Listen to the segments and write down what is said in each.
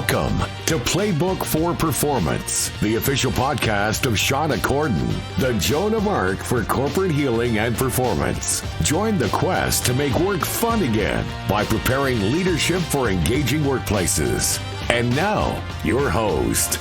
Welcome to Playbook for Performance, the official podcast of Shauna Corden, the Joan of Arc for corporate healing and performance. Join the quest to make work fun again by preparing leadership for engaging workplaces. And now, your host.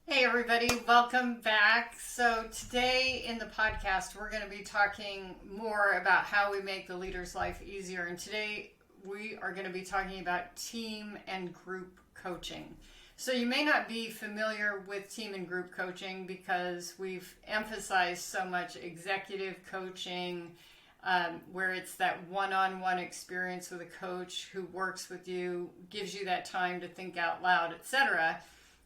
Hey everybody, welcome back. So today in the podcast, we're going to be talking more about how we make the leader's life easier. And today we are going to be talking about team and group coaching. So you may not be familiar with team and group coaching because we've emphasized so much executive coaching, where it's that one-on-one experience with a coach who works with you, gives you that time to think out loud, etc.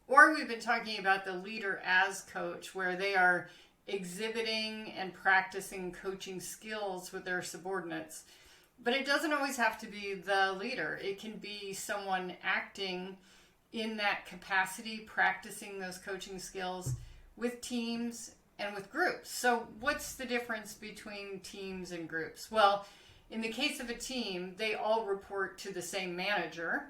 Or we've been talking about the leader as coach, where they are exhibiting and practicing coaching skills with their subordinates. But it doesn't always have to be the leader. It can be someone acting in that capacity, practicing those coaching skills with teams and with groups. So what's the difference between teams and groups? Well, in the case of a team, they all report to the same manager,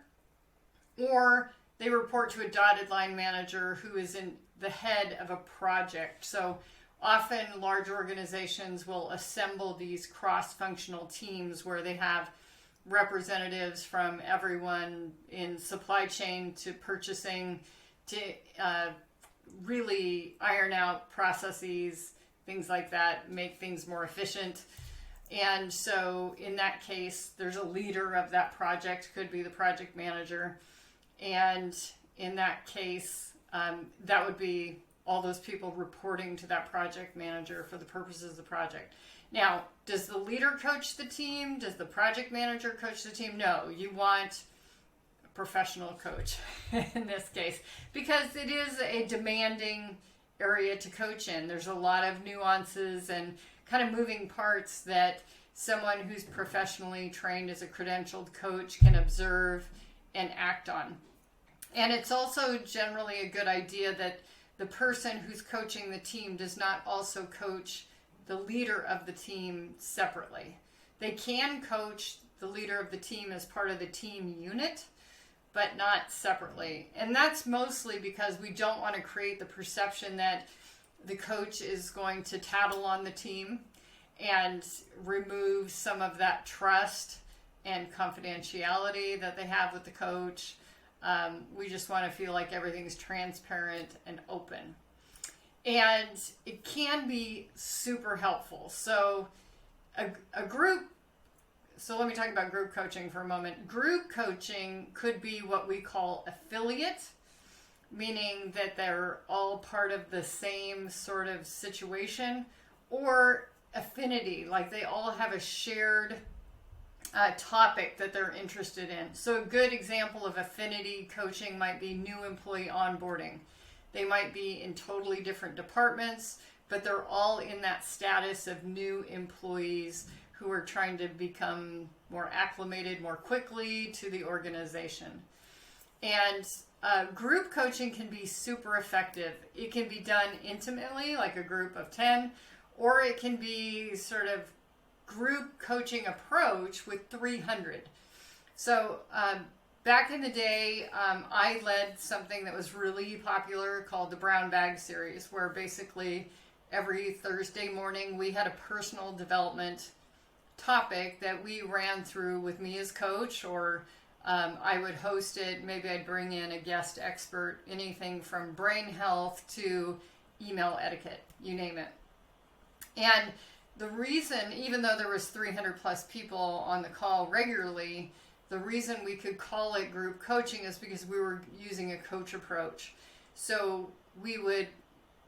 or they report to a dotted line manager who is in the head of a project. So often large organizations will assemble these cross-functional teams where they have representatives from everyone in supply chain to purchasing to really iron out processes, things like that, make things more efficient. And so in that case, there's a leader of that project, could be the project manager. And in that case, that would be all those people reporting to that project manager for the purposes of the project. Now, does the leader coach the team? Does the project manager coach the team? No, you want a professional coach in this case, because it is a demanding area to coach in. There's a lot of nuances and kind of moving parts that someone who's professionally trained as a credentialed coach can observe and act on. And it's also generally a good idea that the person who's coaching the team does not also coach the leader of the team separately. They can coach the leader of the team as part of the team unit, but not separately. And that's mostly because we don't want to create the perception that the coach is going to tattle on the team and remove some of that trust and confidentiality that they have with the coach. We just want to feel like everything's transparent and open. And it can be super helpful. So a group, so let me talk about group coaching for a moment. Group coaching could be what we call affiliate, meaning that they're all part of the same sort of situation, or affinity, like they all have a shared topic that they're interested in. So a good example of affinity coaching might be new employee onboarding. They might be in totally different departments, but they're all in that status of new employees who are trying to become more acclimated more quickly to the organization. And group coaching can be super effective. It can be done intimately, like a group of 10, or it can be sort of group coaching approach with 300. So back in the day, I led something that was really popular called the Brown Bag Series, where basically every Thursday morning we had a personal development topic that we ran through with me as coach, or I would host it. Maybe I'd bring in a guest expert, anything from brain health to email etiquette, you name it. And the reason, even though there was 300 plus people on the call regularly, the reason we could call it group coaching is because we were using a coach approach. So we would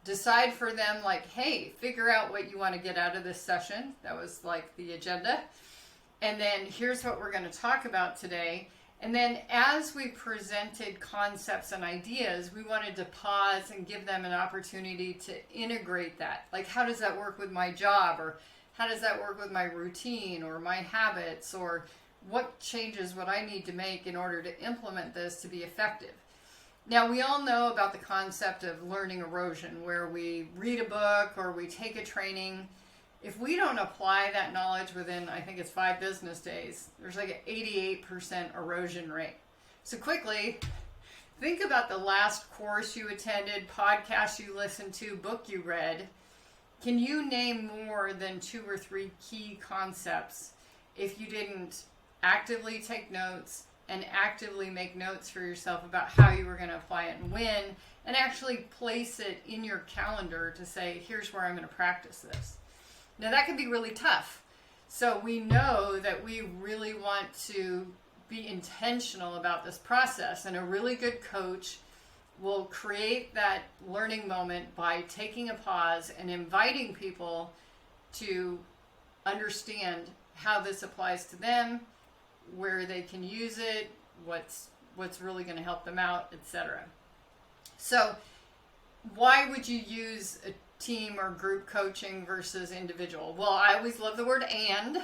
decide for them, like, hey, figure out what you want to get out of this session. That was like the agenda. And then here's what we're going to talk about today. And then as we presented concepts and ideas, we wanted to pause and give them an opportunity to integrate that. Like, how does that work with my job? Or how does that work with my routine or my habits? Or what changes would I need to make in order to implement this to be effective? Now, we all know about the concept of learning erosion, where we read a book or we take a training If we don't apply that knowledge within, I think it's 5 business days, there's like an 88% erosion rate. So quickly, think about the last course you attended, podcast you listened to, book you read. Can you name more than 2 or 3 key concepts if you didn't actively take notes and actively make notes for yourself about how you were going to apply it and when, and actually place it in your calendar to say, here's where I'm going to practice this? Now that can be really tough. So we know that we really want to be intentional about this process, and a really good coach will create that learning moment by taking a pause and inviting people to understand how this applies to them, where they can use it, what's really going to help them out, etc. So why would you use a team or group coaching versus individual? Well, I always love the word and,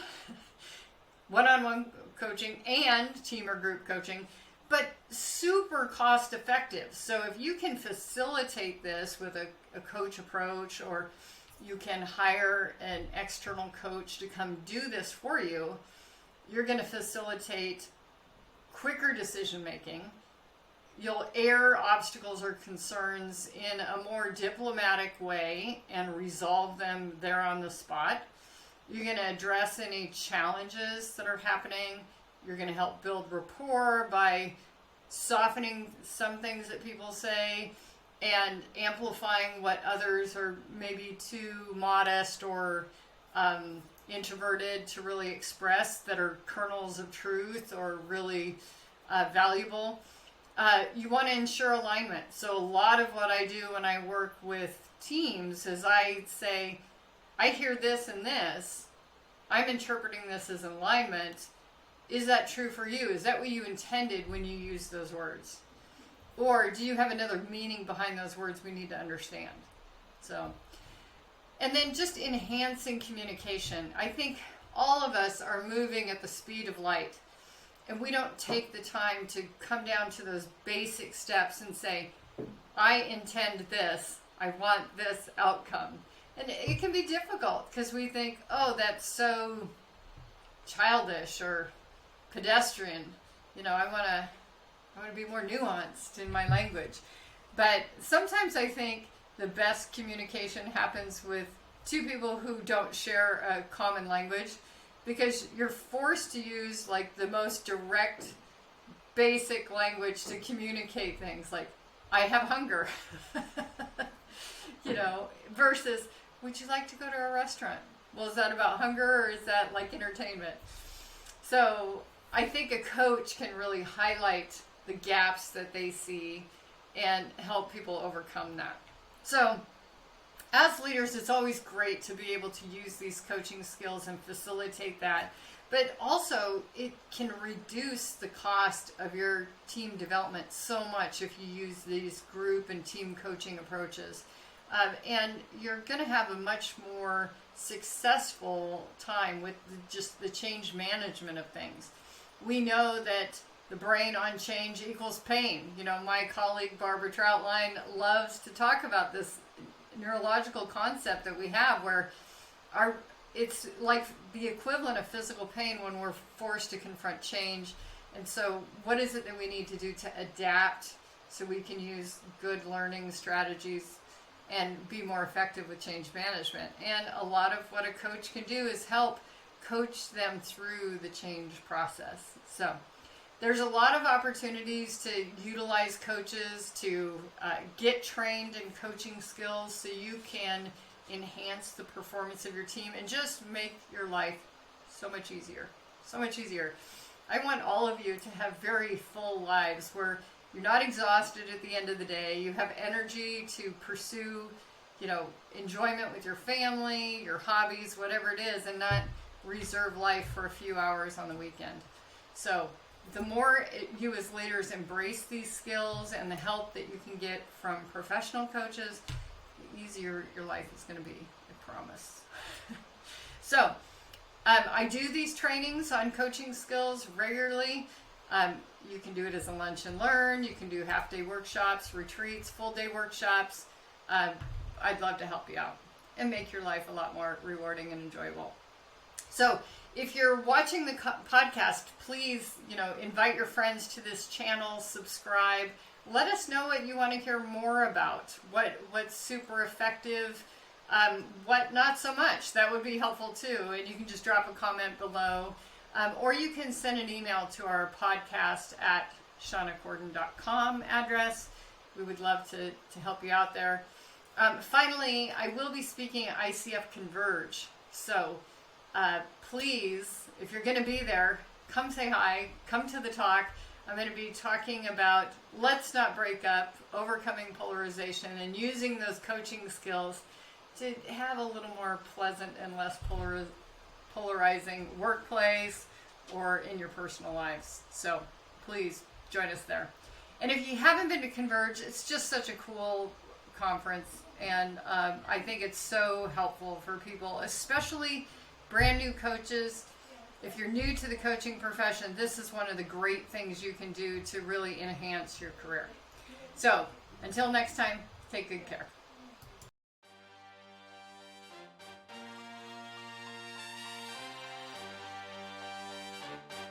one-on-one coaching and team or group coaching, but super cost effective. So if you can facilitate this with a coach approach, or you can hire an external coach to come do this for you, you're going to facilitate quicker decision making. You'll air obstacles or concerns in a more diplomatic way and resolve them there on the spot. You're going to address any challenges that are happening. You're going to help build rapport by softening some things that people say and amplifying what others are maybe too modest or introverted to really express, that are kernels of truth or really valuable. You want to ensure alignment. So a lot of what I do when I work with teams is I say, I hear this and this. I'm interpreting this as alignment. Is that true for you? Is that what you intended when you used those words? Or do you have another meaning behind those words we need to understand? So, and then just enhancing communication. I think all of us are moving at the speed of light, and we don't take the time to come down to those basic steps and say, I intend this, I want this outcome. And it can be difficult because we think, oh, that's so childish or pedestrian. You know, I want to be more nuanced in my language. But sometimes I think the best communication happens with 2 people who don't share a common language, because you're forced to use like the most direct, basic language to communicate things like, I have hunger, you know, versus, would you like to go to a restaurant? Well, is that about hunger or is that like entertainment? So I think a coach can really highlight the gaps that they see and help people overcome that. So as leaders, it's always great to be able to use these coaching skills and facilitate that. But also, it can reduce the cost of your team development so much if you use these group and team coaching approaches. And you're going to have a much more successful time with just the change management of things. We know that the brain on change equals pain. You know, my colleague Barbara Troutline loves to talk about this neurological concept that we have, where it's like the equivalent of physical pain when we're forced to confront change. And so what is it that we need to do to adapt so we can use good learning strategies and be more effective with change management? And a lot of what a coach can do is help coach them through the change process. So there's a lot of opportunities to utilize coaches to get trained in coaching skills so you can enhance the performance of your team and just make your life so much easier. So much easier. I want all of you to have very full lives where you're not exhausted at the end of the day. You have energy to pursue, you know, enjoyment with your family, your hobbies, whatever it is, and not reserve life for a few hours on the weekend. So the more you as leaders embrace these skills and the help that you can get from professional coaches, the easier your life is going to be, I promise. So I do these trainings on coaching skills regularly. You can do it as a lunch and learn. You can do half-day workshops, retreats, full-day workshops. I'd love to help you out. and make your life a lot more rewarding and enjoyable. So if you're watching the podcast, please, invite your friends to this channel, subscribe. Let us know what you want to hear more about, what's super effective, what not so much. That would be helpful too. And you can just drop a comment below. Or you can send an email to our podcast at shaunacorden.com address. We would love to help you out there. Finally, I will be speaking at ICF Converge. So please, if you're going to be there, come say hi, come to the talk. I'm going to be talking about let's not break up, overcoming polarization, and using those coaching skills to have a little more pleasant and less polarizing workplace or in your personal lives. So please join us there. And if you haven't been to Converge, it's just such a cool conference, and I think it's so helpful for people, especially brand new coaches. If you're new to the coaching profession, this is one of the great things you can do to really enhance your career. So until next time, take good care.